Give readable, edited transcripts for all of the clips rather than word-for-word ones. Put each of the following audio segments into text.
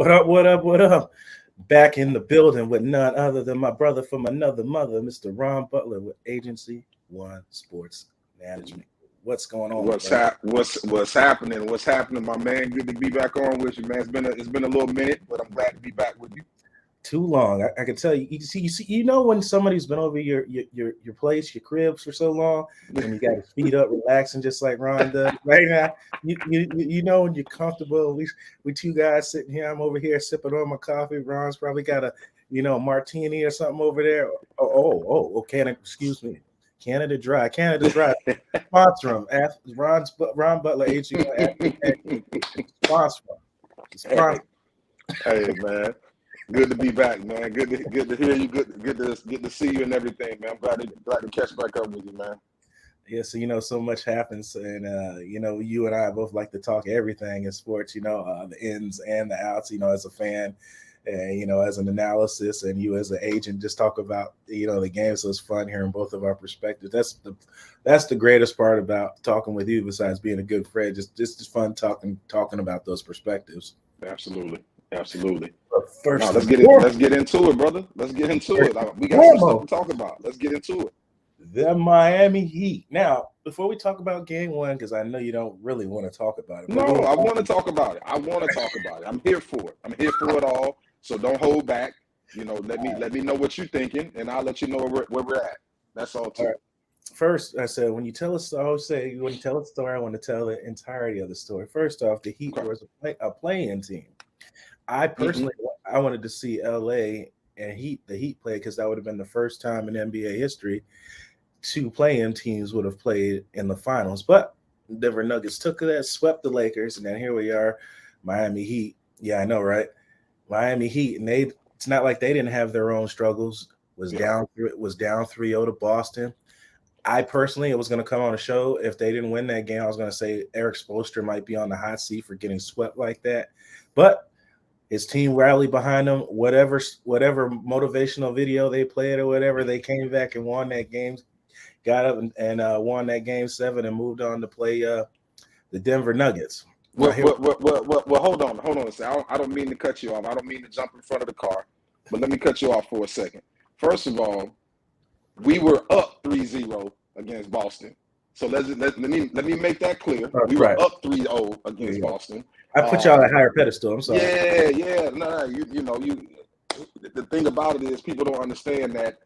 What up, what up, what up? Back in the building with none other than my brother from another mother, Mr. Ron Butler with Agency One Sports Management. What's going on, brother? What's happening? What's happening, my man? Good to be back on with you, man. It's been a little minute, but I'm glad to be back with you. Too long. I can tell you. You know when somebody's been over your place, your cribs for so long, and you got his feet up, relaxing, just like Ron does right now. You know when you're comfortable. At least we two guys sitting here. I'm over here sipping on my coffee. Ron's probably got a martini or something over there. Excuse me. Canada Dry. Sponsor him. Ron Butler, HEO. Sponsor him. Hey, man. Good to be back, man. Good to hear you. Good to see you and everything, man. I'm glad to catch back up with you, man. Yeah, so so much happens, and you and I both like to talk everything in sports. The ins and the outs. As a fan, and as an analysis, and you as an agent, just talk about the game. So it's fun hearing both of our perspectives. That's the greatest part about talking with you. Besides being a good friend, just fun talking about those perspectives. Absolutely. But first, let's get into it, brother. Let's get into it. We got some stuff to talk about. Let's get into it. The Miami Heat. Now, before we talk about Game 1, because I know you don't really want to talk about it. No, I want to talk about it. I'm here for it. I'm here for it all. So don't hold back. Let me know what you're thinking, and I'll let you know where we're at. That's all too. All right. First, I said when you tell a story, I want to tell the entirety of the story. First off, the Heat was a play-in team. I personally, I wanted to see LA and the Heat play because that would have been the first time in NBA history two play-in teams would have played in the finals. But Denver Nuggets took that, swept the Lakers, and then here we are, Miami Heat. Yeah, I know, right? Miami Heat, and it's not like they didn't have their own struggles. Down 3-0 to Boston. I personally, it was going to come on a show. If they didn't win that game, I was going to say Eric Spoelstra might be on the hot seat for getting swept like that. But his team rallied behind him. Whatever motivational video they played or whatever, they came back and won that game. Got up and won that Game 7 and moved on to play the Denver Nuggets. Well, hold on a second. I don't mean to cut you off. I don't mean to jump in front of the car, but let me cut you off for a second. First of all, we were up 3-0 against Boston. So let me make that clear. We were up 3-0 against Boston. I put y'all on a higher pedestal. I'm sorry. Yeah. No. The thing about it is people don't understand that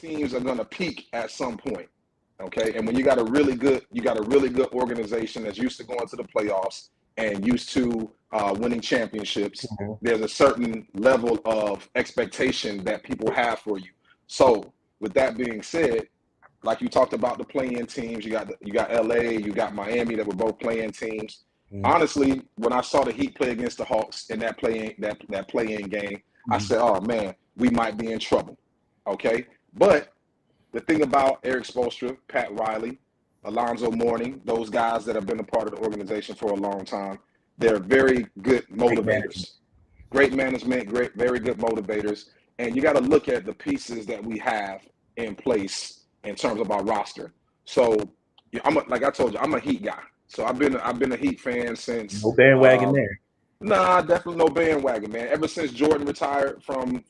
teams are going to peak at some point. Okay, and when you got a really good organization that's used to going to the playoffs and used to winning championships, there's a certain level of expectation that people have for you. So with that being said, like you talked about the play-in teams, you got LA, you got Miami that were both play-in teams. Honestly, when I saw the Heat play against the Hawks in that play-in game, I said, "Oh man, we might be in trouble." Okay, but the thing about Eric Spoelstra, Pat Riley, Alonzo Mourning, those guys that have been a part of the organization for a long time, they're very good motivators. Great management, very good motivators. And you got to look at the pieces that we have in place in terms of our roster. So, like I told you, I'm a Heat guy. So I've been a Heat fan since. No bandwagon there. Nah, definitely no bandwagon, man. Ever since Jordan retired from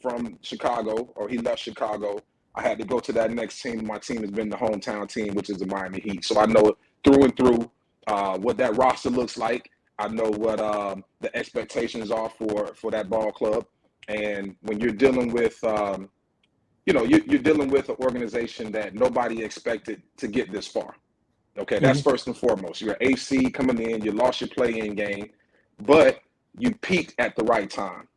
Chicago, or he left Chicago, I had to go to that next team. My team has been the hometown team, which is the Miami Heat. So I know through and through what that roster looks like. I know what the expectations are for that ball club. And when you're dealing with, you're dealing with an organization that nobody expected to get this far. Okay, that's first and foremost. You're AC coming in. You lost your play-in game, but you peaked at the right time.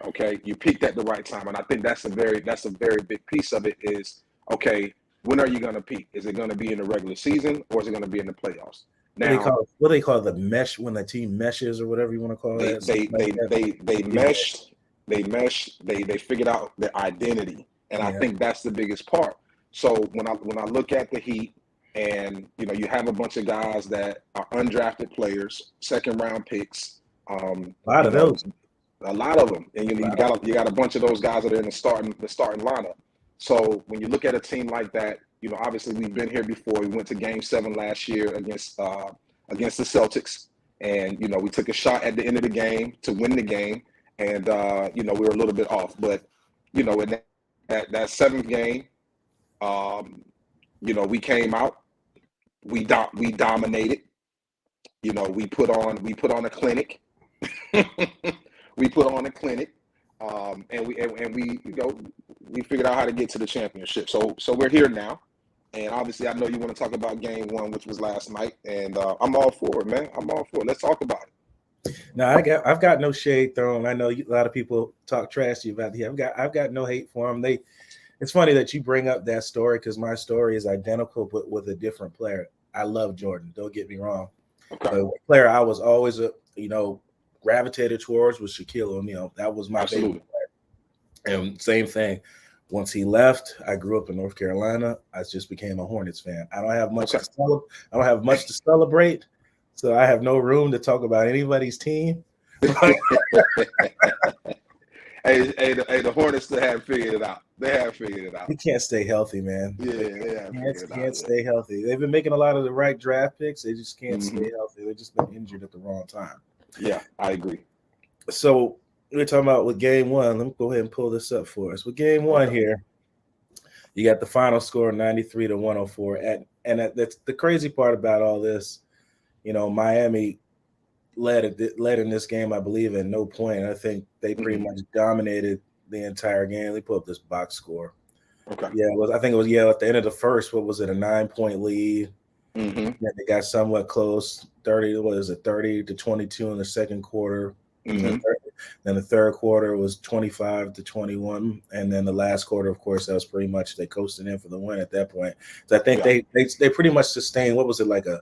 Okay, you peaked at the right time, and I think that's a very big piece of it. Is okay, when are you going to peak? Is it going to be in the regular season or is it going to be in the playoffs? Now, what do they call the mesh when the team meshes or whatever you want to call it? They meshed. They figured out their identity, and I think that's the biggest part. So when I look at the Heat, and you have a bunch of guys that are undrafted players, second round picks. A lot of them, and you got a bunch of those guys that are in the starting lineup. So when you look at a team like that, obviously we've been here before. We went to Game 7 last year against the Celtics, and we took a shot at the end of the game to win the game. and we were a little bit off. But in that seventh game, we came out, we dominated. We put on a clinic. We put on a clinic, and we figured out how to get to the championship. So we're here now, and obviously I know you want to talk about game one, which was last night, and I'm all for it, man. I'm all for it. Let's talk about it. No, I've got no shade thrown. I know a lot of people talk trash to you about the. I've got no hate for them. It's funny that you bring up that story because my story is identical but with a different player. I love Jordan. Don't get me wrong. Okay. The player I was always gravitated towards was Shaquille O'Neal. That was my favorite player. And same thing. Once he left, I grew up in North Carolina. I just became a Hornets fan. I don't have much to celebrate, so I have no room to talk about anybody's team. Hey, the Hornets still haven't figured it out. They haven't figured it out. He can't stay healthy, man. Yeah, they can't stay healthy. They've been making a lot of the right draft picks. They just can't stay healthy. They've just been injured at the wrong time. Yeah, I agree. So we're talking about with game one. Let me go ahead and pull this up for us. With game one here, you got the final score 93-104. And that's the crazy part about all this. Miami led in this game, I believe, at no point. I think they pretty much dominated the entire game. They put up this box score. Okay. Yeah, I think it was at the end of the first. What was it? A 9-point lead. Mm-hmm. Yeah, they got somewhat close. 30-22 in the second quarter. Mm-hmm. Then the third quarter was 25-21, and then the last quarter, of course, that was pretty much they coasted in for the win at that point. So I think they pretty much sustained. What was it, like a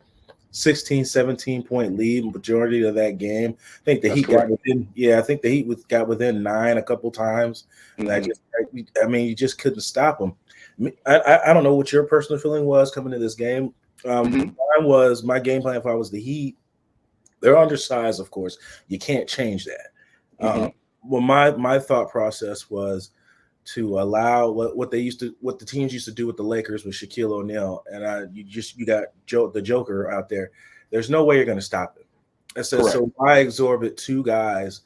16, 17-point lead majority of that game? I think the Heat got within. Yeah, I think the Heat got within 9 a couple times. And you just couldn't stop them. I don't know what your personal feeling was coming to this game. My game plan if I was the Heat. They're undersized, of course. You can't change that. Well, my thought process was to allow what the teams used to do with the Lakers with Shaquille O'Neal, and you got the Joker out there. There's no way you're going to stop him. I said, so why exorbit 2 guys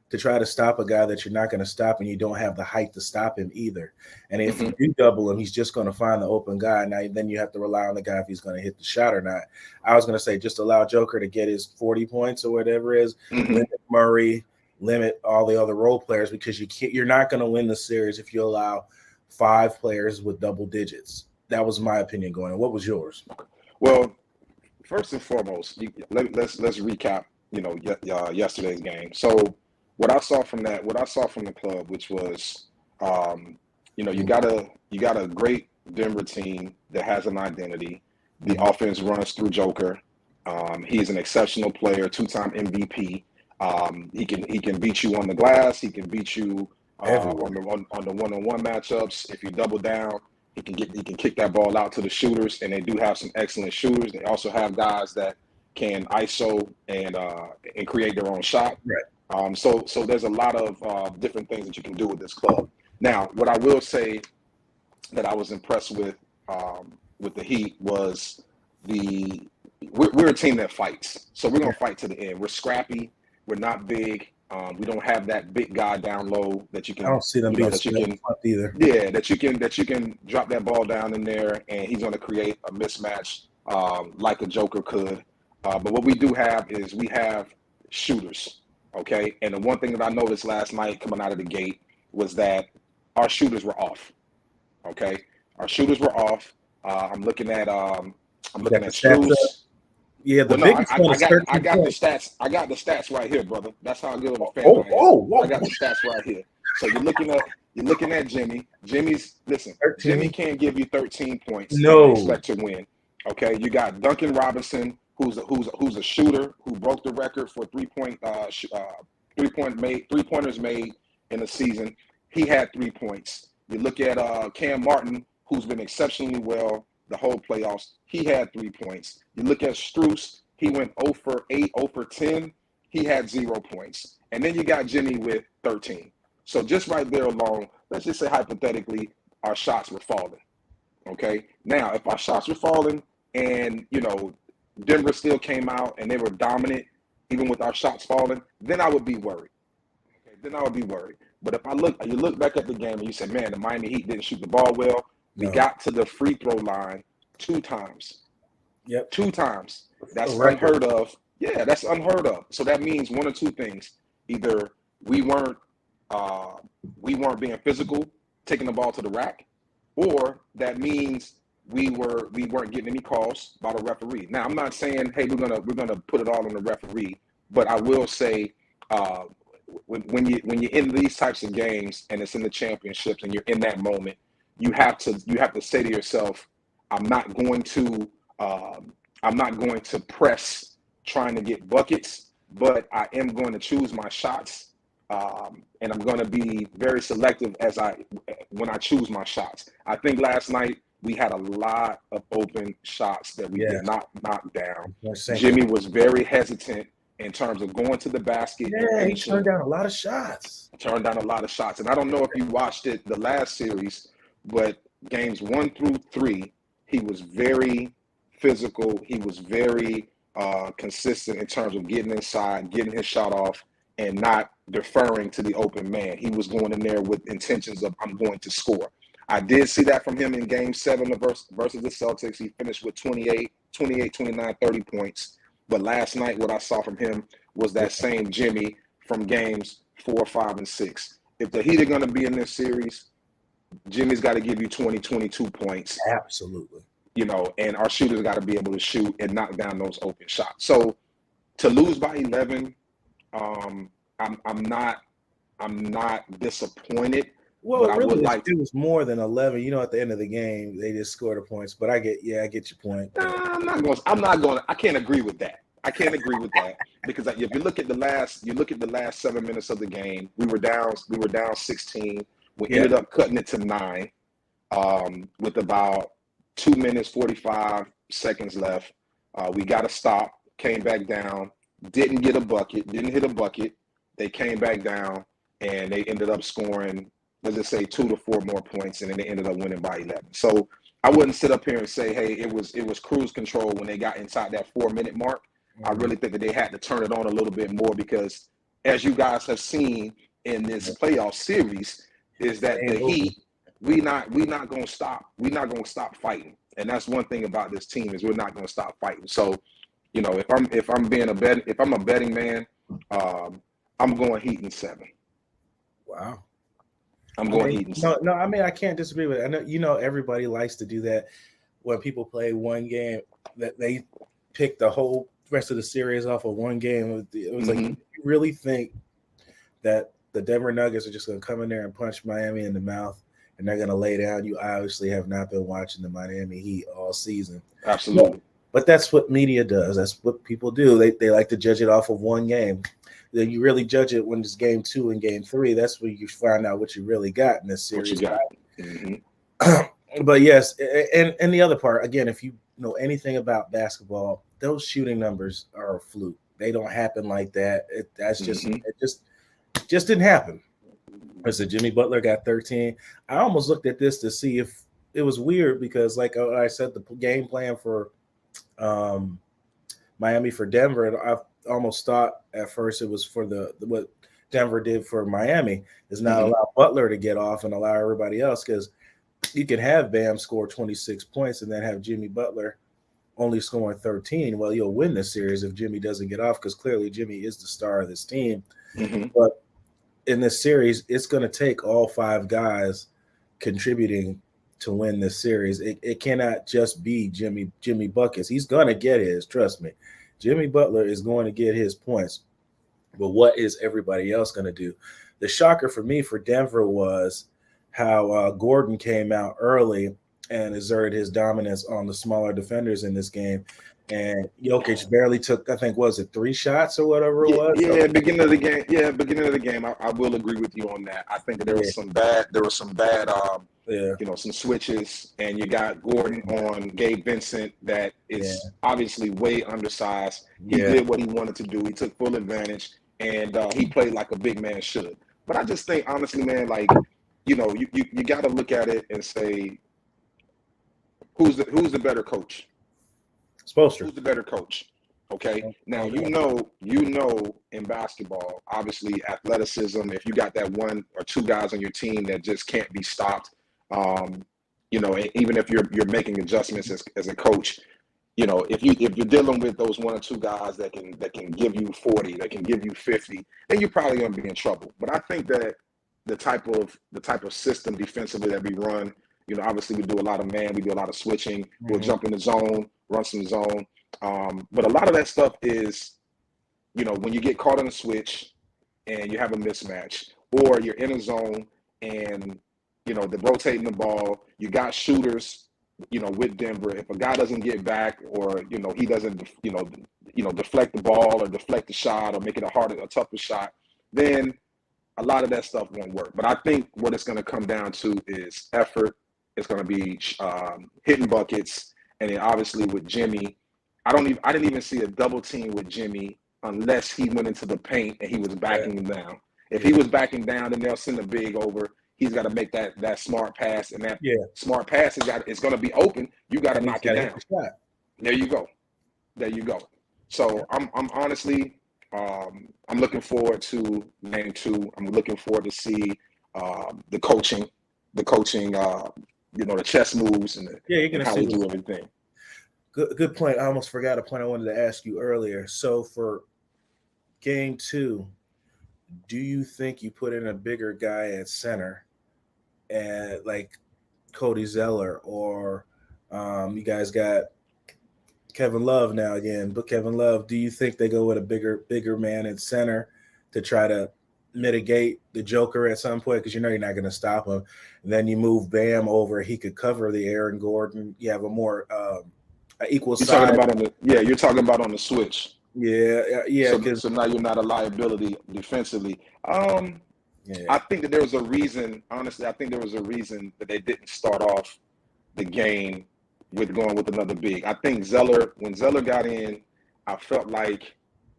to try to stop a guy that you're not going to stop, and you don't have the height to stop him either. And if you do double him, he's just going to find the open guy. Now, then you have to rely on the guy if he's going to hit the shot or not. I was going to say just allow Joker to get his 40 points or whatever it is, limit Murray, limit all the other role players, because you're not going to win the series if you allow 5 players with double digits. That was my opinion going on. What was yours? Well, first and foremost, let's recap, yesterday's game. So what I saw from the club, which was, you got a great Denver team that has an identity. The offense runs through Joker. He's an exceptional player, 2-time MVP. He can beat you on the glass. He can beat you on the one-on-one matchups. If you double down, he can kick that ball out to the shooters, and they do have some excellent shooters. They also have guys that can ISO and create their own shot. Right. So there's a lot of different things that you can do with this club. Now, what I will say that I was impressed with the Heat was we're a team that fights. So we're gonna fight to the end. We're scrappy. We're not big. We don't have that big guy down low that you can. I don't see them being either. Yeah, that you can drop that ball down in there, and he's gonna create a mismatch like a Joker could. But what we do have is we have shooters. Okay, and the one thing that I noticed last night coming out of the gate was that our shooters were off. Okay, our shooters were off. I'm looking at Strus. Yeah, I got the stats. I got the stats right here, brother. That's how good of a fan I am. I got the stats right here. So you're looking at Jimmy. Jimmy can't give you 13 points. No, and expect to win. Okay, you got Duncan Robinson, who's a shooter who broke the record for three-pointers made in the season. He had 3 points. You look at Cam Martin, who's been exceptionally well the whole playoffs. He had 3 points. You look at Strus, he went 0 for 8, 0 for 10. He had 0 points. And then you got Jimmy with 13. So just right there alone, let's just say hypothetically, our shots were falling. Okay? Now, if our shots were falling and, Denver still came out and they were dominant, even with our shots falling, then I would be worried. Okay, then I would be worried. But if you look back at the game and you say, man, the Miami Heat didn't shoot the ball well. We got to the free throw line 2 times. Yep. 2 times. That's unheard of. Yeah, that's unheard of. So that means one or two things. Either we weren't being physical, taking the ball to the rack, or that means we weren't getting any calls by the referee. Now, I'm not saying, hey, we're gonna put it all on the referee, but I will say, when you're in these types of games and it's in the championships and you're in that moment, you have to say to yourself, I'm not going to press trying to get buckets, but I am going to choose my shots, and I'm going to be very selective when I choose my shots. I think last night we had a lot of open shots that we did not knock down. Jimmy was very hesitant in terms of going to the basket. Yeah, he turned down a lot of shots. And I don't know if you watched it the last series, but games 1 through 3, he was very physical. He was very consistent in terms of getting inside, getting his shot off, and not deferring to the open man. He was going in there with intentions of, I'm going to score. I did see that from him in Game 7 versus the Celtics. He finished with 28, 29, 30 points. But last night, what I saw from him was that same Jimmy from Games 4, 5, and 6. If the Heat are going to be in this series, Jimmy's got to give you 20, 22 points. Absolutely. And our shooters got to be able to shoot and knock down those open shots. So to lose by 11, I'm not disappointed. Well, it was more than 11. At the end of the game, they just scored the points. But I get your point. I can't agree with that. Because if you look at the last 7 minutes of the game, we were down 16. We ended up cutting it to 9, with about 2 minutes 45 seconds left. We got to stop. Came back down. Didn't hit a bucket. They came back down, and they ended up scoring, let's just say, 2 to 4 more points, and then they ended up winning by 11. So I wouldn't sit up here and say, hey, it was cruise control when they got inside that 4-minute mark. Mm-hmm. I really think that they had to turn it on a little bit more because, as you guys have seen in this playoff series, is that the Heat, we not gonna stop. We're not gonna stop fighting, and that's one thing about this team is we're not gonna stop fighting. So, if I'm a betting man, I'm going Heat in 7. Wow. I'm going Heat in 7. No, I can't disagree with it. I know, everybody likes to do that when people play one game, that they pick the whole rest of the series off of one game. It was like, you really think that the Denver Nuggets are just going to come in there and punch Miami in the mouth and they're going to lay down? You obviously have not been watching the Miami Heat all season. Absolutely. But that's what media does. That's what people do. They like to judge it off of one game. Then you really judge it when it's game 2 and game 3. That's where you find out what you really got in this series. What you got. Mm-hmm. But yes, and the other part, again, if you know anything about basketball, those shooting numbers are a fluke. They don't happen like that. It just didn't happen. I said Jimmy Butler got 13. I almost looked at this to see if it was weird because, like I said, the game plan for Miami for Denver, and I almost thought at first it was for what Denver did for Miami is not allow Butler to get off and allow everybody else, because you can have Bam score 26 points and then have Jimmy Butler only scoring 13. Well, you'll win this series if Jimmy doesn't get off, because clearly Jimmy is the star of this team. But in this series, it's going to take all 5 guys contributing to win this series. It cannot just be Jimmy buckets. He's going to get his, trust me. Jimmy Butler is going to get his points. But what is everybody else going to do? The shocker for me for Denver was how Gordon came out early and exerted his dominance on the smaller defenders in this game. And Jokic barely took, I think, was it 3 shots or whatever it was? Yeah, beginning of the game. I will agree with you on that. I think that there was some bad, some switches, and you got Gordon on Gabe Vincent that is obviously way undersized. He did what he wanted to do. He took full advantage, and he played like a big man should. But I just think, honestly, man, like, you got to look at it and say, who's the better coach? Spoelstra. Who's the better coach? Okay. Now you know in basketball, obviously athleticism. If you got that one or two guys on your team that just can't be stopped, even if you're making adjustments as a coach, if you're dealing with those one or two guys that can give you 40, that can give you 50, then you're probably gonna be in trouble. But I think that the type of system defensively that we run, obviously we do a lot of man, we do a lot of switching, we'll jump in the zone, run some zone. But a lot of that stuff is, when you get caught in a switch and you have a mismatch, or you're in a zone and they're rotating the ball, you got shooters, with Denver. If a guy doesn't get back, or he doesn't, deflect the ball or deflect the shot or make it a tougher shot, then a lot of that stuff won't work. But I think what it's going to come down to is effort. It's going to be hitting buckets, and then obviously with Jimmy, I didn't even see a double team with Jimmy unless he went into the paint and he was backing him down. If he was backing down, then they'll send a big over. He's got to make that smart pass, and that smart pass it's going to be open. You got to knock it down. There you go. So I'm honestly, I'm looking forward to game 2. I'm looking forward to see the coaching, the chess moves, and how we do everything. Good point. I almost forgot a point I wanted to ask you earlier. So for game 2, do you think you put in a bigger guy at center, and like Cody Zeller, or you guys got Kevin Love now again? But Kevin Love, do you think they go with a bigger man at center to try to mitigate the Joker at some point? Because you're not going to stop him. And then you move Bam over; he could cover the Aaron Gordon. You have a more equal side. You're talking about on the switch. Yeah. So now you're not a liability defensively. I think that there was a reason. Honestly, I think there was a reason that they didn't start off the game with going with another big. I think when Zeller got in, I felt like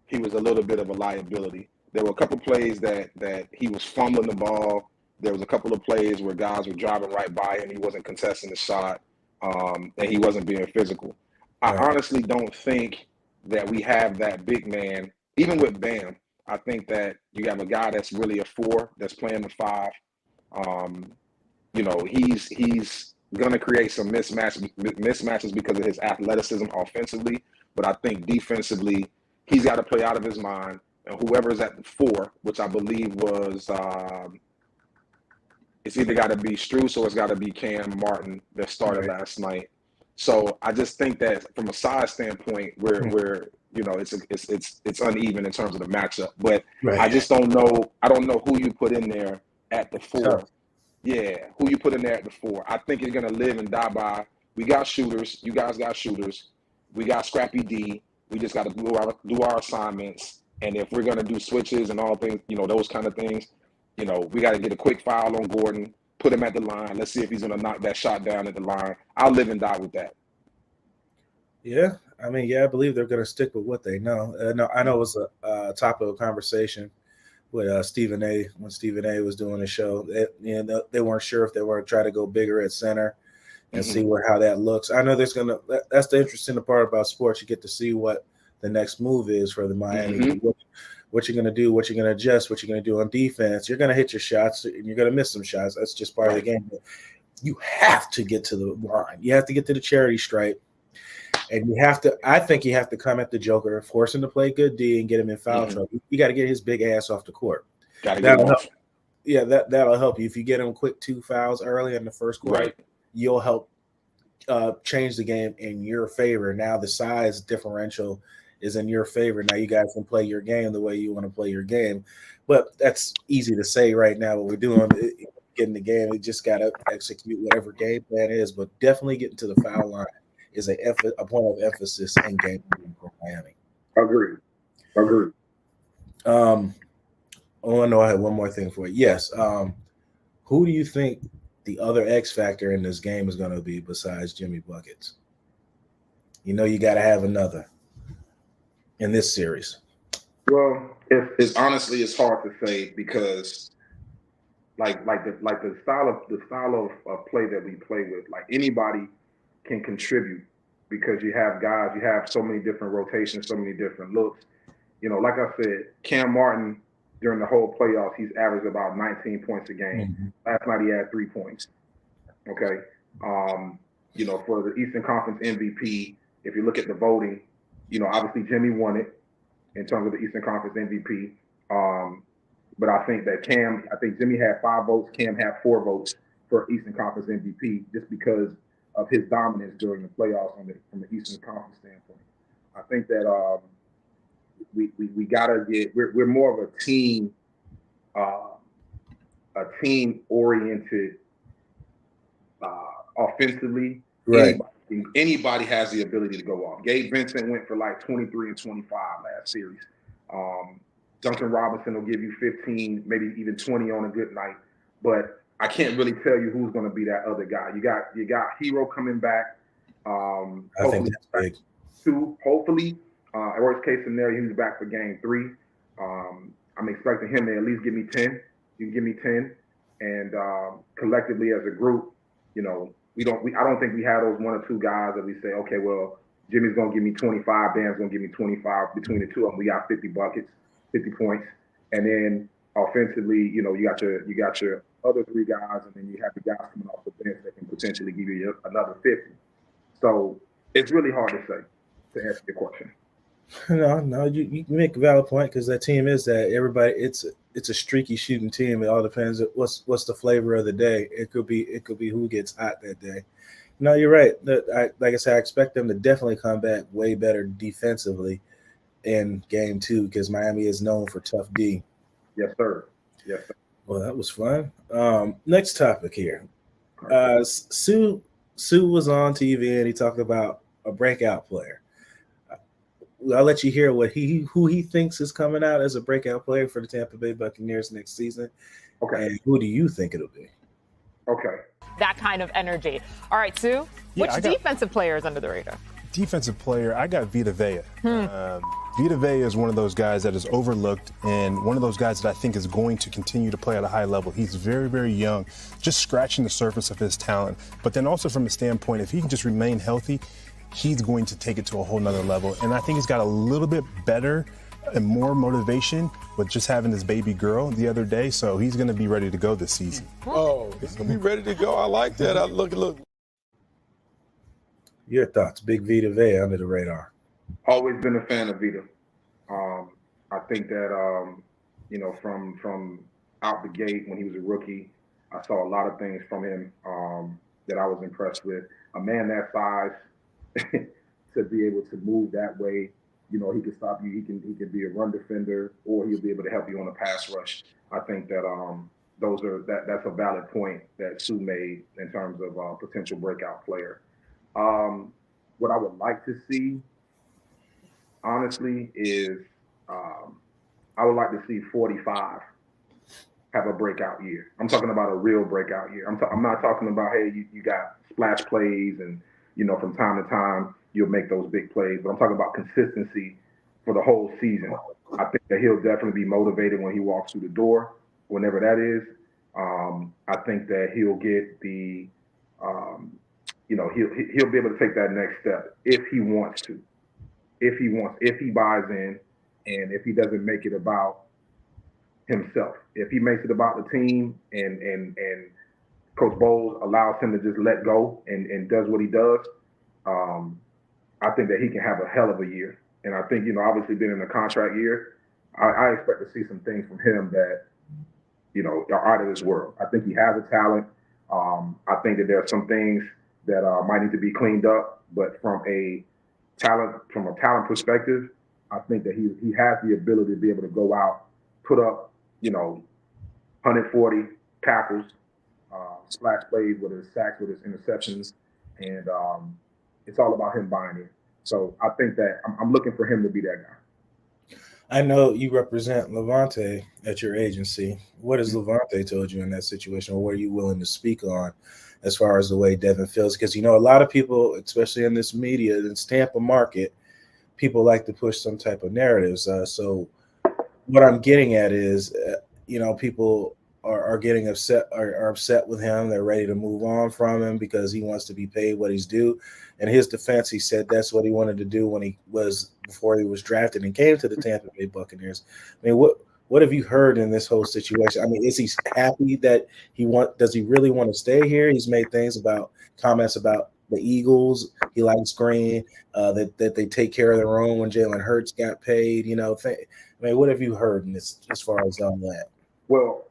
he was a little bit of a liability. There were a couple plays that he was fumbling the ball. There was a couple of plays where guys were driving right by him. He wasn't contesting the shot, and he wasn't being physical. I honestly don't think that we have that big man, even with Bam. I think that you have a guy that's really a 4 that's playing the 5. He's going to create some mismatches because of his athleticism offensively, but I think defensively he's got to play out of his mind. And whoever's at the 4, which I believe was it's either got to be Strus or it's got to be Cam Martin that started last night. So I just think that from a size standpoint, we're it's uneven in terms of the matchup. But I just don't know. I don't know who you put in there at the 4. Yeah, who you put in there at the 4. I think you're gonna live and die by. We got shooters. You guys got shooters. We got Scrappy D. We just got to do our assignments. And if we're gonna do switches and all things, those kind of things, we got to get a quick foul on Gordon. Put him at the line. Let's see if he's going to knock that shot down at the line. I'll live and die with that. Yeah, I believe they're going to stick with what they know. I know it was a topic of conversation with Stephen A. when Stephen A. was doing the show. They weren't sure if they were going to try to go bigger at center and see how that looks. I know that's the interesting part about sports. You get to see what the next move is for the Miami. What you're going to do, what you're going to adjust, what you're going to do on defense. You're going to hit your shots, and you're going to miss some shots. That's just part of the game. You have to get to the line. You have to get to the charity stripe, and I think you have to come at the Joker, force him to play good D, and get him in foul trouble. You got to get his big ass off the court. That'll help. Yeah, that'll help you. If you get him quick 2 fouls early in the first quarter, you'll help change the game in your favor. Now the size differential is in your favor. Now you guys can play your game the way you want to play your game. But that's easy to say right now. What we're doing, getting the game, we just got to execute whatever game plan is. But definitely getting to the foul line is a point of emphasis in game for Miami. Agreed. Oh, no, I had one more thing for you. Yes. Who do you think the other X factor in this game is going to be besides Jimmy Buckets? You got to have another in this series. Well, it's honestly hard to say because like the style of play that we play with, like anybody can contribute because you have guys, you have so many different rotations, so many different looks. You know, like I said, Cam Martin during the whole playoffs, he's averaged about 19 points a game. Mm-hmm. Last night he had 3 points. Okay. You know, for the Eastern Conference MVP, if you look at the voting, you know, obviously Jimmy won it in terms of the Eastern Conference MVP. But I think that Jimmy had 5 votes, Cam had 4 votes for Eastern Conference MVP just because of his dominance during the playoffs from the Eastern Conference standpoint. I think that we gotta we're more of a team oriented offensively. Right. Anybody has the ability to go off. Gabe Vincent went for like 23 and 25 last series. Duncan Robinson will give you 15, maybe even 20 on a good night. But I can't really tell you who's going to be that other guy. You got Hero coming back. I think that's big. Hopefully, worst case scenario, he's back for game 3. I'm expecting him to at least give me 10. You can give me 10, and collectively as a group, you know, I don't think we have those 1 or 2 guys that we say, okay, well, Jimmy's gonna give me 25, Bam's gonna give me 25. Between the two of them, we got 50 buckets, 50 points, and then offensively, you know, you got your other 3 guys, and then you have the guys coming off the bench that can potentially give you another 50. So it's really hard to say, to answer your question. No, you make a valid point because that team is that everybody. It's a streaky shooting team. It all depends what's the flavor of the day. It could be who gets hot that day. No, you're right. Like I said, I expect them to definitely come back way better defensively in game 2 because Miami is known for tough D. Yes, sir. Yes, sir. Well, that was fun. Next topic here. Sue was on TV and he talked about a breakout player. I'll let you hear who he thinks is coming out as a breakout player for the Tampa Bay Buccaneers next season. Okay. And who do you think it'll be? Okay. That kind of energy. All right, Sue, which defensive player is under the radar? Defensive player, I got Vita Vea. Vita Vea is one of those guys that is overlooked and one of those guys that I think is going to continue to play at a high level. He's very, very young, just scratching the surface of his talent. But then also from the standpoint, if he can just remain healthy, he's going to take it to a whole nother level. And I think he's got a little bit better and more motivation with just having his baby girl the other day. So he's going to be ready to go this season. Oh, he's going to be ready to go. I like that. Look. Your thoughts, Big Vita Vea under the radar. Always been a fan of Vita. I think that, you know, from out the gate when he was a rookie, I saw a lot of things from him that I was impressed with. A man that size, to be able to move that way, you know, he can stop you. He can be a run defender, or he'll be able to help you on a pass rush. I think that that's a valid point that Sue made in terms of potential breakout player. What I would like to see, honestly, is I would like to see 45 have a breakout year. I'm talking about a real breakout year. I'm not talking about, hey, you got splash plays and, you know, from time to time you'll make those big plays, but I'm talking about consistency for the whole season. I think that he'll definitely be motivated when he walks through the door, whenever that is. I think that he'll get the, you know, he'll be able to take that next step if he wants to, if he buys in, and if he doesn't make it about himself. If he makes it about the team and Coach Bowles allows him to just let go and does what he does, I think that he can have a hell of a year. And I think, you know, obviously being in a contract year, I expect to see some things from him that, you know, are out of this world. I think he has a talent. I think that there are some things that might need to be cleaned up, but from a talent perspective, I think that he has the ability to be able to go out, put up, you know, 140 tackles, splash plays, whether it's sacks, whether it's interceptions, and it's all about him buying it. So I think that I'm looking for him to be that guy. I know you represent Lavonte at your agency. What has Lavonte told you in that situation, or what are you willing to speak on as far as the way Devin feels? Because, you know, a lot of people, especially in this media, in Tampa market, people like to push some type of narratives. So what I'm getting at is, you know, people are getting upset, are upset with him. They're ready to move on from him because he wants to be paid what he's due. In his defense, he said that's what he wanted to do before he was drafted and came to the Tampa Bay Buccaneers. I mean, what have you heard in this whole situation? I mean, is he happy that does he really want to stay here? He's made comments about the Eagles. He likes Green, that they take care of their own when Jalen Hurts got paid. I mean, what have you heard in this as far as all that? Well,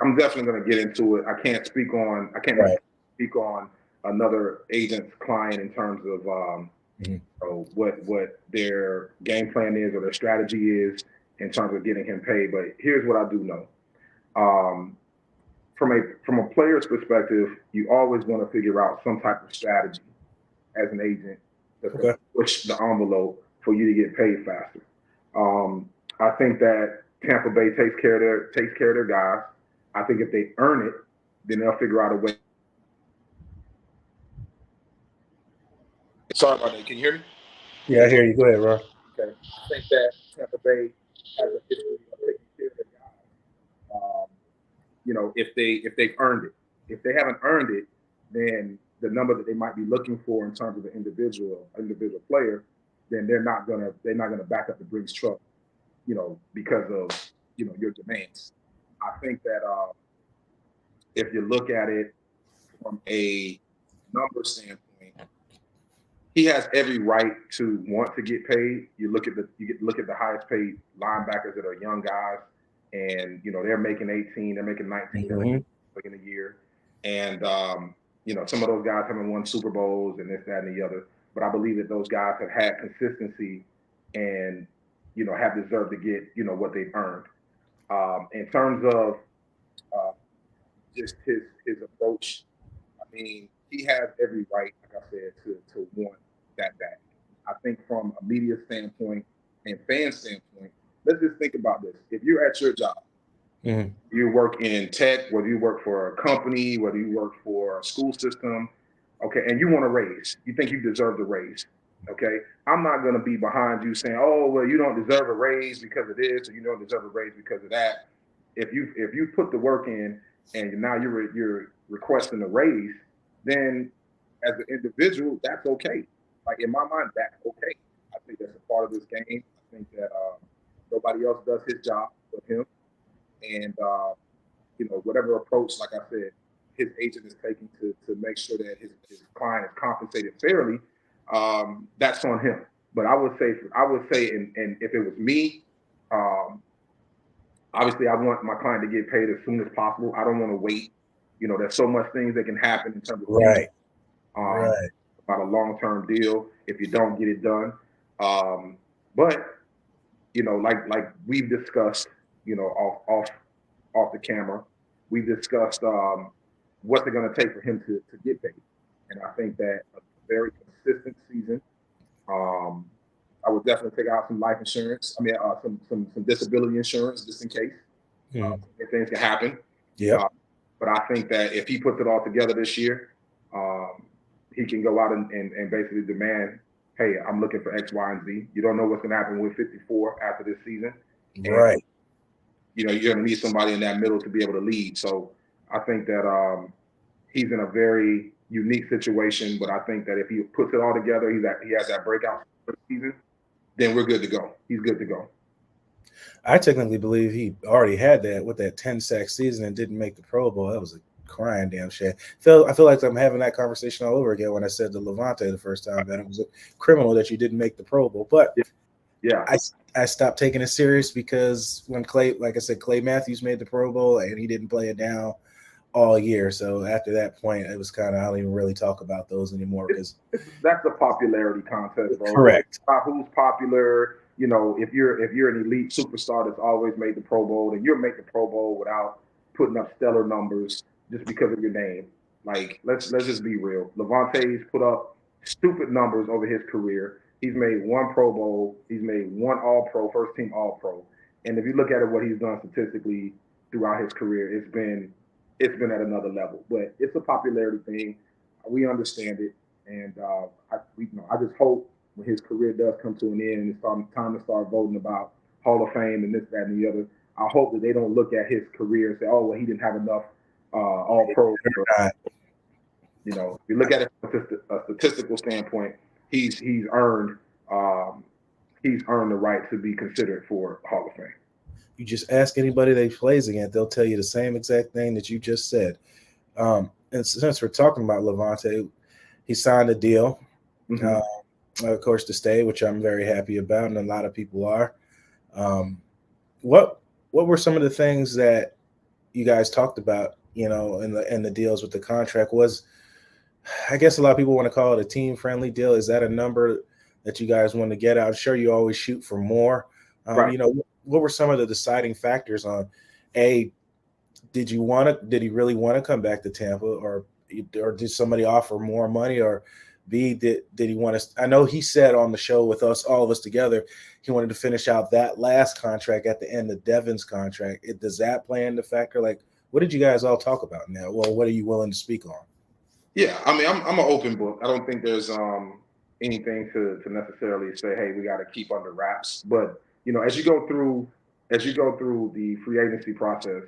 I'm definitely going to get into it. I can't speak on another agent's client in terms of what their game plan is or their strategy is in terms of getting him paid. But here's what I do know. From a player's perspective, you always want to figure out some type of strategy as an agent that's going to push the envelope for you to get paid faster. I think that Tampa Bay takes care of their guys. I think if they earn it, then they'll figure out a way. Sorry about that. Can you hear me? Yeah, I hear you. Go ahead, Ron. Okay. I think that Tampa Bay has a history of taking care of their guys. If they've earned it. If they haven't earned it, then the number that they might be looking for in terms of the individual player, then they're not gonna back up the Brinks truck, because of your demands. I think that if you look at it from a number standpoint, he has every right to want to get paid. You look at the highest paid linebackers that are young guys, and they're making 18, they're making 19, they're making a year, and some of those guys haven't won Super Bowls and this, that, and the other. But I believe that those guys have had consistency and have deserved to get what they've earned. In terms of just his approach, I mean, he has every right, like I said, to want that back. I think from a media standpoint and fan standpoint, let's just think about this. If you're at your job, you work in tech, whether you work for a company, whether you work for a school system, okay, and you want a raise, you think you deserve the raise, okay? I'm not going to be behind you saying, oh, well, you don't deserve a raise because of this, or you don't deserve a raise because of that. If you put the work in and now you're requesting a raise, then as an individual, that's okay. Like, in my mind, that's okay. I think that's a part of this game. I think that nobody else does his job but him. And, whatever approach, like I said, his agent is taking to make sure that his client is compensated fairly, that's on him. But I would say, and if it was me, obviously I want my client to get paid as soon as possible. I don't want to wait. There's so much things that can happen in terms of about a long-term deal if you don't get it done. But like we've discussed, off the camera, we've discussed what's it going to take for him to get paid. And I think that a very consistent season. I would definitely take out some life insurance. I mean, some disability insurance just in case if things can happen. Yeah. But I think that if he puts it all together this year, he can go out and basically demand, hey, I'm looking for X, Y, and Z. You don't know what's going to happen with 54 after this season. Right. And, you're going to need somebody in that middle to be able to lead. So I think that he's in a very unique situation, but I think that if he puts it all together, he has that breakout season, then we're good to go. He's good to go. I technically believe he already had that with that 10-sack season and didn't make the Pro Bowl. That was a crying damn shame. I feel like I'm having that conversation all over again when I said to Lavonte the first time that it was a criminal that you didn't make the Pro Bowl. But yeah, I stopped taking it serious because when Clay Matthews made the Pro Bowl and he didn't play it down all year. So after that point, it was kind of, I don't even really talk about those anymore because that's the popularity contest, bro. Correct. Who's popular? If you're an elite superstar that's always made the Pro Bowl, then you'll make the Pro Bowl without putting up stellar numbers just because of your name. Like, let's just be real. Lavonte's put up stupid numbers over his career. He's made one Pro Bowl. He's made one All-Pro, first-team All-Pro. And if you look at it, what he's done statistically throughout his career, it's been at another level. But it's a popularity thing. We understand it, and I just hope when his career does come to an end and it's time to start voting about Hall of Fame and this, that, and the other, I hope that they don't look at his career and say, oh, well, he didn't have enough all-pro. You know, if you look at it from a statistical standpoint, he's earned the right to be considered for Hall of Fame. You just ask anybody they plays against, they'll tell you the same exact thing that you just said. And since we're talking about Lavonte, he signed a deal, of course, to stay, which I'm very happy about, and a lot of people are. What were some of the things that you guys talked about, you know, in the deals with the contract? Was, I guess a lot of people want to call it a team-friendly deal. Is that a number that you guys want to get out? I'm sure you always shoot for more. Right. You know, what were some of the deciding factors on, A, did he really want to come back to Tampa, or did somebody offer more money, or B, did he want to? I know he said on the show with us, all of us together, he wanted to finish out that last contract at the end of Devin's contract. Does that play into factor? Like, what did you guys all talk about now? Well, what are you willing to speak on? Yeah, I mean, I'm an open book. I don't think there's anything to necessarily say, hey, we got to keep under wraps. But you know, as you go through the free agency process,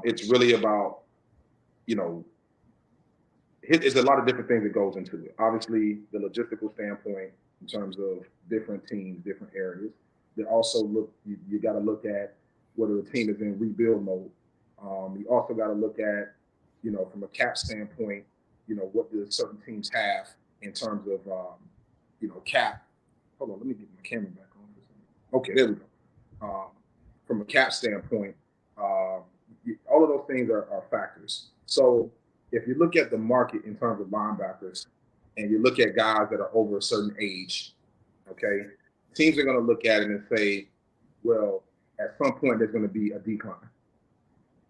it's really about, you know, there's a lot of different things that goes into it. Obviously, the logistical standpoint in terms of different teams, different areas. That also you got to look at whether the team is in rebuild mode. You also got to look at, you know, from a cap standpoint, you know, what do certain teams have in terms of, you know, cap. Hold on, let me get my camera back on for a second. Okay, there we go. From a cap standpoint, all of those things are factors. So if you look at the market in terms of linebackers and you look at guys that are over a certain age, okay, teams are going to look at it and say, well, at some point there's going to be a decline,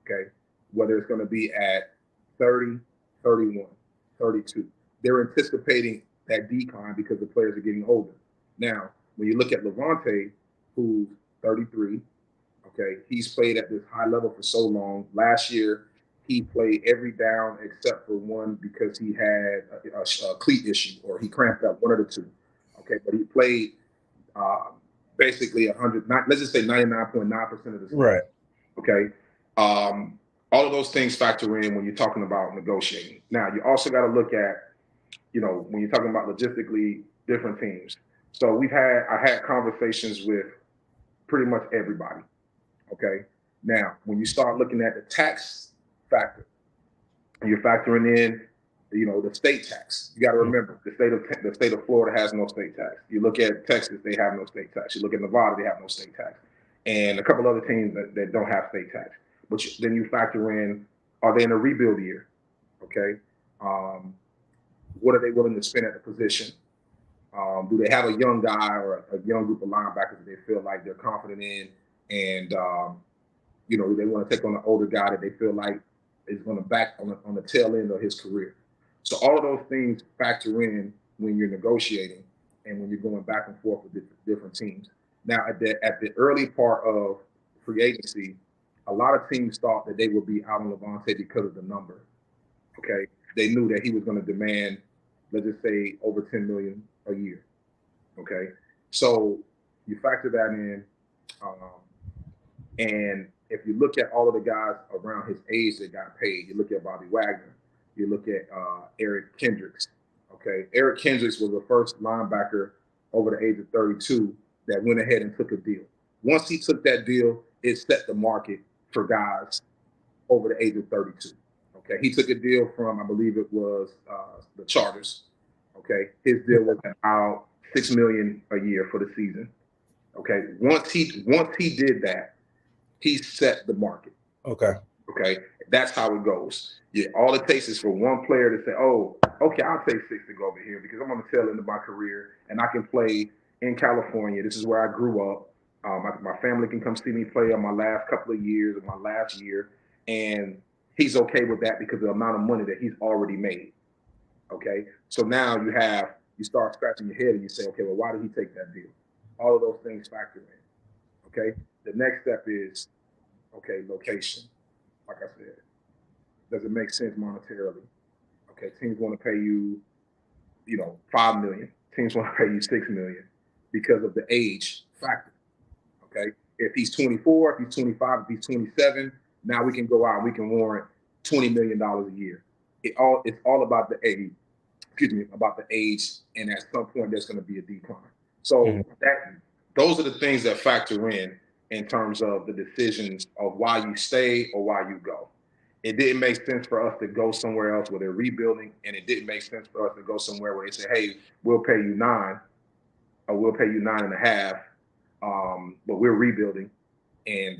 okay, whether it's going to be at 30, 31, 32. They're anticipating that decline because the players are getting older. Now, when you look at Lavonte, who's 33, okay, he's played at this high level for so long. Last year, he played every down except for one because he had a cleat issue or he cramped up, one of the two. Okay, but he played basically 100, let's just say 99.9% of the season. Right. Okay. All of those things factor in when you're talking about negotiating. Now, you also got to look at, you know, when you're talking about logistically different teams. So I had conversations with pretty much everybody. Okay. Now, when you start looking at the tax factor, you're factoring in, you know, the state tax. You got to remember the state of Florida has no state tax. You look at Texas, they have no state tax. You look at Nevada, they have no state tax, and a couple other teams that don't have state tax. But then you factor in, are they in a rebuild year? Okay. What are they willing to spend at the position? Do they have a young guy or a young group of linebackers that they feel like they're confident in? And, you know, they want to take on an older guy that they feel like is going to back on the tail end of his career. So all of those things factor in when you're negotiating and when you're going back and forth with different teams. Now, at the early part of free agency, a lot of teams thought that they would be out on Lavonte because of the number. Okay, they knew that he was going to demand, let's just say, over $10 million a year. Okay, so you factor that in, and if you look at all of the guys around his age that got paid, you look at Bobby Wagner, you look at Eric Kendricks. Okay, Eric Kendricks was the first linebacker over the age of 32 that went ahead and took a deal. Once he took that deal, it set the market for guys over the age of 32. Okay, he took a deal from, I believe it was the Chargers. Okay, his deal was about $6 million a year for the season. Okay, once he did that, he set the market. Okay. Okay, that's how it goes. Yeah, all it takes is for one player to say, "Oh, okay, I'll take 6 to go over here because I'm on the tail end of my career and I can play in California. This is where I grew up. My family can come see me play on my last couple of years or my last year, and he's okay with that because of the amount of money that he's already made." Okay, so now you start scratching your head and you say, "Okay, well, why did he take that deal?" All of those things factor in. Okay, the next step is, okay, location. Like I said, does it make sense monetarily? Okay, teams want to pay you, you know, $5 million. Teams want to pay you $6 million because of the age factor. Okay, if he's 24, if he's 25, if he's 27, now we can go out and we can warrant $20 million a year. It's all about the age. About the age, and at some point there's going to be a decline. So those are the things that factor in terms of the decisions of why you stay or why you go. It didn't make sense for us to go somewhere else where they're rebuilding, and it didn't make sense for us to go somewhere where they say, "Hey, we'll pay you 9, or we'll pay you 9.5, but we're rebuilding, and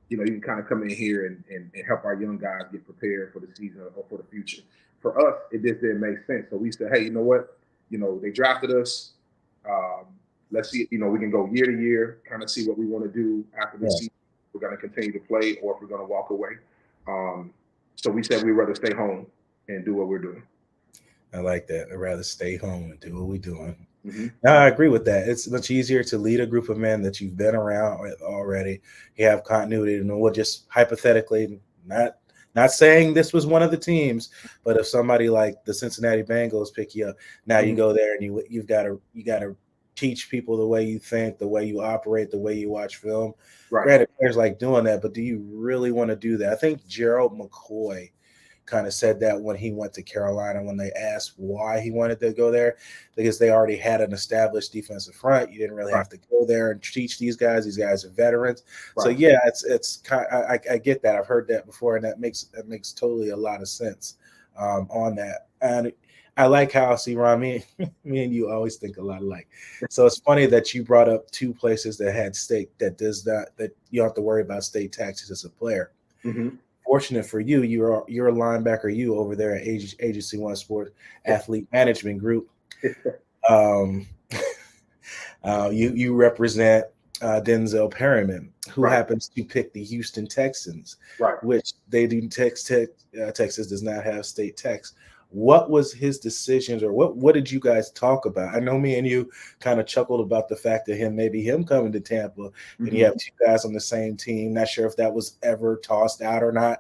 you can kind of come in here and help our young guys get prepared for the season or for the future." For us, it just didn't make sense. So we said, "Hey, you know what? They drafted us. Let's see. We can go year to year, kind of see what we want to do after this season. We're going to continue to play, or if we're going to walk away." So we said we'd rather stay home and do what we're doing. I like that. I'd rather stay home and do what we're doing. No, I agree with that. It's much easier to lead a group of men that you've been around with already. You have continuity, and we'll just hypothetically not saying this was one of the teams, but if somebody like the Cincinnati Bengals pick you up, now you go there and you've got to teach people the way you think, the way you operate, the way you watch film. Right. Granted, players like doing that, but do you really want to do that? I think Gerald McCoy kind of said that when he went to Carolina, when they asked why he wanted to go there, because they already had an established defensive front. You didn't really have to go there and teach these guys. These guys are veterans. Right. So yeah, it's kind of, I get that. I've heard that before, and that makes totally a lot of sense on that. And I like how, see, Ron, me and you always think a lot alike. So it's funny that you brought up two places that had state that you don't have to worry about state taxes as a player. Fortunate for you, you're a linebacker. You over there at Agency One Sports Athlete Management Group. You represent Denzel Perryman, who happens to pick the Houston Texans, which they do. Texas does not have state tax. What was his decisions, or what did you guys talk about? I know me and you kind of chuckled about the fact that him coming to Tampa, and you have two guys on the same team. Not sure if that was ever tossed out or not.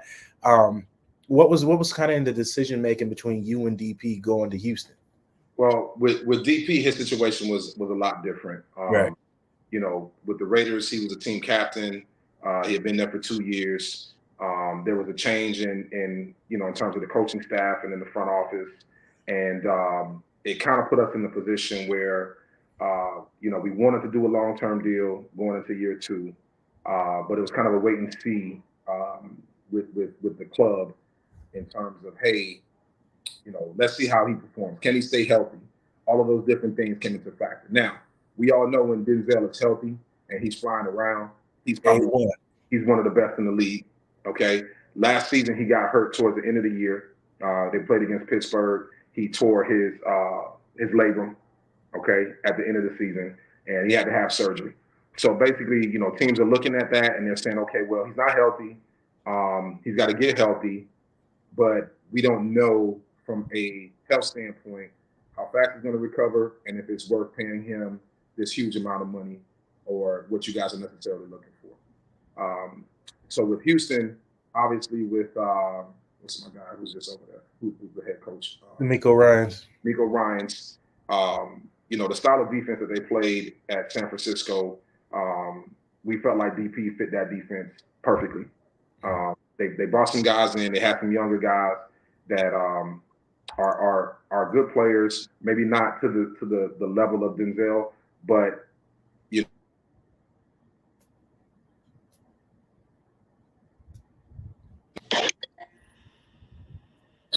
What was kind of in the decision making between you and DP going to Houston? Well, with DP, his situation was a lot different. Right. With the Raiders, he was a team captain. He had been there for 2 years. There was a change in terms of the coaching staff and in the front office, and it kind of put us in the position where we wanted to do a long-term deal going into year 2, but it was kind of a wait and see with the club in terms of, hey, let's see how he performs. Can he stay healthy? All of those different things came into factor. Now, we all know when Denzel is healthy and he's flying around, he's one of the best in the league. Okay. Last season, he got hurt towards the end of the year. They played against Pittsburgh. He tore his labrum, okay, at the end of the season, and he had to have surgery. So basically, teams are looking at that and they're saying, okay, well, he's not healthy. He's got to get healthy, but we don't know from a health standpoint how fast he's going to recover and if it's worth paying him this huge amount of money or what you guys are necessarily looking for. So with Houston, obviously with what's my guy who's just over there, who's the head coach? Miko Ryans. The style of defense that they played at San Francisco, we felt like DP fit that defense perfectly. They brought some guys in. They had some younger guys that are good players, maybe not to the level of Denzel, but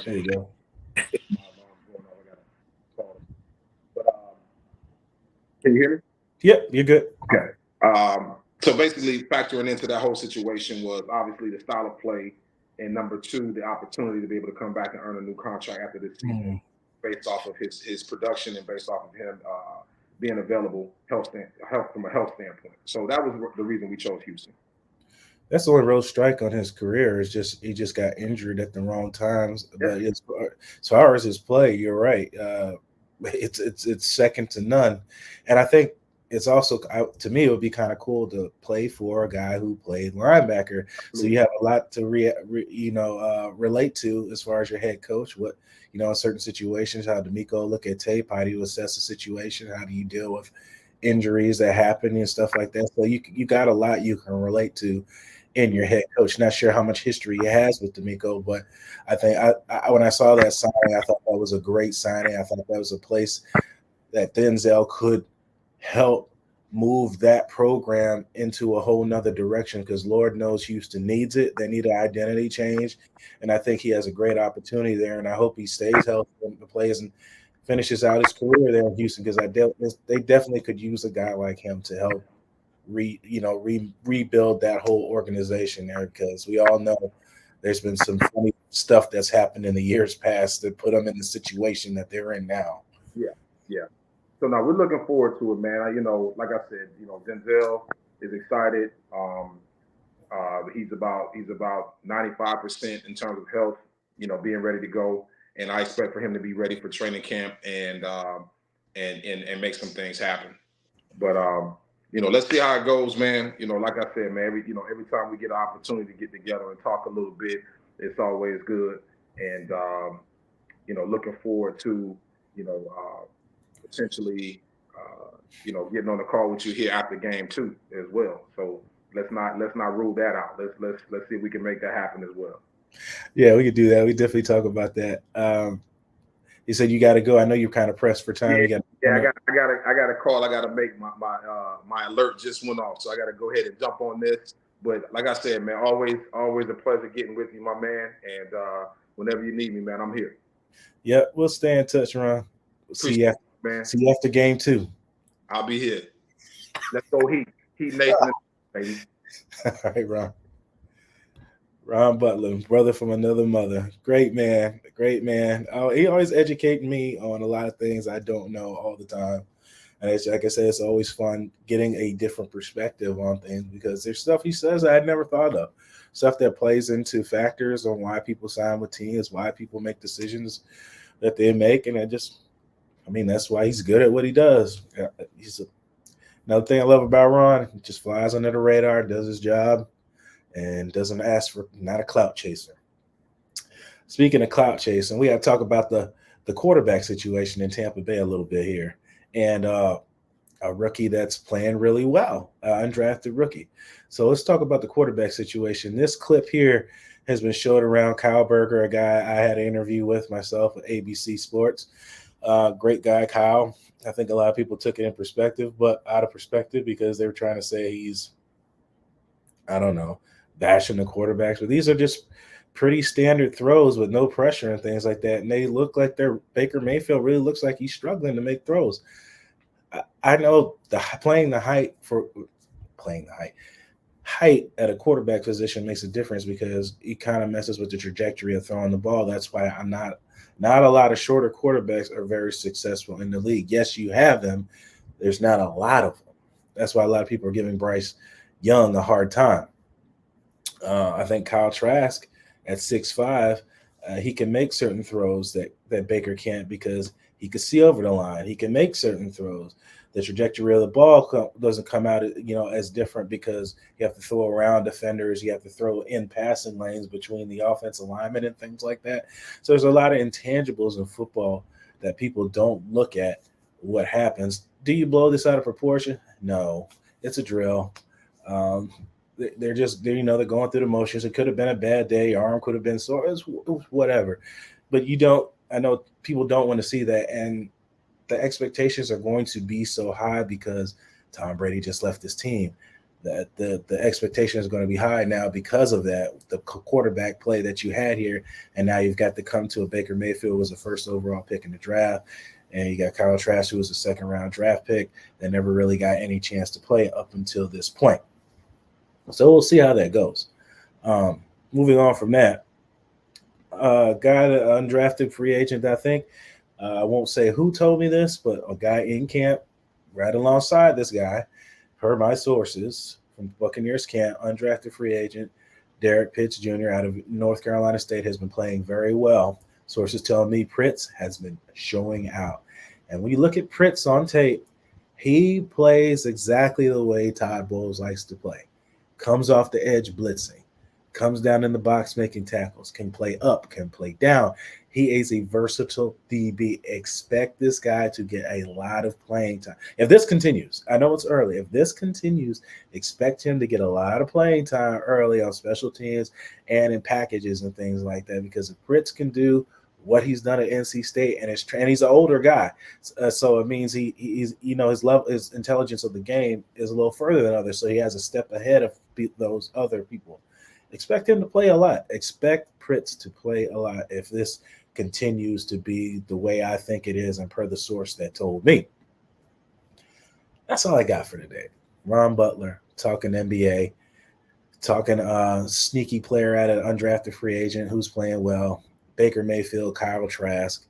there you go. Can you hear me? Yep, you're good. Okay. So basically, factoring into that whole situation was obviously the style of play, and number 2, the opportunity to be able to come back and earn a new contract after this season, based off of his production and based off of him being available from a health standpoint. So that was the reason we chose Houston. That's the only real strike on his career. Is just he just got injured at the wrong times. Yeah. But as far as his play, you're right. It's second to none, and I think it's also, to me, it would be kind of cool to play for a guy who played linebacker. So you have a lot to relate to as far as your head coach. What in certain situations, how D'Amico look at tape, how do you assess the situation, how do you deal with injuries that happen and stuff like that. So you got a lot you can relate to in your head coach. Not sure how much history he has with D'Amico, but I think I when I saw that signing, I thought that was a great signing. I thought that was a place that Denzel could help move that program into a whole nother direction, because Lord knows Houston needs it. They need an identity change, and I think he has a great opportunity there, and I hope he stays healthy and plays and finishes out his career there in Houston, because they definitely could use a guy like him to help rebuild that whole organization there, because we all know there's been some funny stuff that's happened in the years past that put them in the situation that they're in now. Yeah. So now we're looking forward to it, man. Like I said, Denzel is excited. He's about 95% in terms of health, being ready to go, and I expect for him to be ready for training camp and make some things happen. But let's see how it goes, man. Like I said, man, every time we get an opportunity to get together and talk a little bit, it's always good. And looking forward to potentially getting on the call with you here after game 2 as well. So let's not rule that out. Let's see if we can make that happen as well. Yeah, we could do that. We definitely talk about that. You said you got to go. I know you're kind of pressed for time. I got a call. I got to make my alert just went off, so I got to go ahead and jump on this. But like I said, man, always a pleasure getting with you, my man. And whenever you need me, man, I'm here. Yeah, we'll stay in touch, Ron. See you after game 2. I'll be here. Let's go Heat Nation, baby. All right, Ron. Ron Butler, brother from another mother. Great man. Oh, he always educating me on a lot of things I don't know all the time. And it's, like I said, it's always fun getting a different perspective on things, because there's stuff he says I had never thought of. Stuff that plays into factors on why people sign with teams, why people make decisions that they make. And that's why he's good at what he does. Another thing I love about Ron, he just flies under the radar, does his job, and doesn't ask for, not a clout chaser. Speaking of clout chasing, we got to talk about the quarterback situation in Tampa Bay a little bit here. And a rookie that's playing really well, undrafted rookie. So let's talk about the quarterback situation. This clip here has been showed around. Kyle Berger, a guy I had an interview with myself at ABC Sports. Great guy, Kyle. I think a lot of people took it in perspective, but out of perspective, because they were trying to say he's, I don't know, bashing the quarterbacks. But these are just pretty standard throws with no pressure and things like that. And they look like Baker Mayfield really looks like he's struggling to make throws. I know height at a quarterback position makes a difference, because it kind of messes with the trajectory of throwing the ball. That's why I'm not a lot of shorter quarterbacks are very successful in the league. Yes, you have them. There's not a lot of them. That's why a lot of people are giving Bryce Young a hard time. I think Kyle Trask at 6'5", he can make certain throws that Baker can't, because he can see over the line. He can make certain throws. The trajectory of the ball doesn't come out, as different, because you have to throw around defenders. You have to throw in passing lanes between the offensive linemen and things like that. So there's a lot of intangibles in football that people don't look at what happens. Do you blow this out of proportion? No, it's a drill. They're going through the motions. It could have been a bad day. Your arm could have been sore. It was whatever. But I know people don't want to see that. And the expectations are going to be so high because Tom Brady just left his team, that the expectation is going to be high now because of that, the quarterback play that you had here. And now you've got to come to a Baker Mayfield, who was the first overall pick in the draft. And you got Kyle Trask, who was a second-round draft pick that never really got any chance to play up until this point. So we'll see how that goes. Moving on from that, guy, an undrafted free agent, I think. I won't say who told me this, but a guy in camp right alongside this guy, per my sources from Buccaneers camp, undrafted free agent, Derek Pitts Jr. out of North Carolina State, has been playing very well. Sources telling me Pitts has been showing out. And when you look at Pitts on tape, he plays exactly the way Todd Bowles likes to play. Comes off the edge blitzing, comes down in the box making tackles, can play up, can play down. He is a versatile DB. Expect this guy to get a lot of playing time. If this continues, I know it's early. If this continues, expect him to get a lot of playing time early on special teams and in packages and things like that. Because if Fritz can do what he's done at NC State, and he's an older guy, so it means he's his intelligence of the game is a little further than others. So he has a step ahead of those other people. Expect him to play a lot. Expect Fritz to play a lot if this continues to be the way I think it is and per the source that told me. That's all I got for today. Ron Butler talking NBA, talking sneaky player at an undrafted free agent who's playing well, Baker Mayfield, Kyle Trask,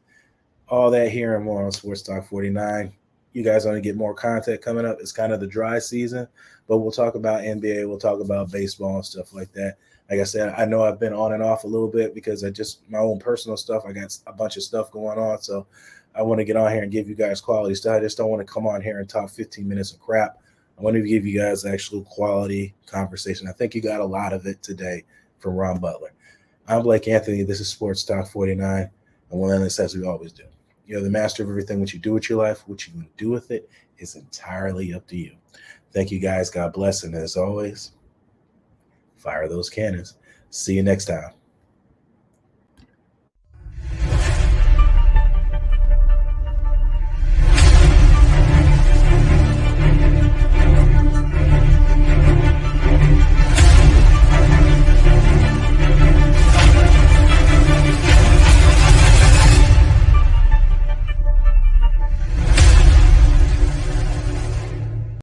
all that here and more on Sports Talk 49. You guys want to get more content coming up. It's kind of the dry season, but we'll talk about NBA. We'll talk about baseball and stuff like that. Like I said, I know I've been on and off a little bit because my own personal stuff. I got a bunch of stuff going on. So I want to get on here and give you guys quality stuff. I just don't want to come on here and talk 15 minutes of crap. I want to give you guys actual quality conversation. I think you got a lot of it today from Ron Butler. I'm Blake Anthony. This is Sports Talk 49. And we'll end this as we always do. You're the master of everything. What you do with your life, what you can do with it is entirely up to you. Thank you guys. God bless. And as always, fire those cannons. See you next time.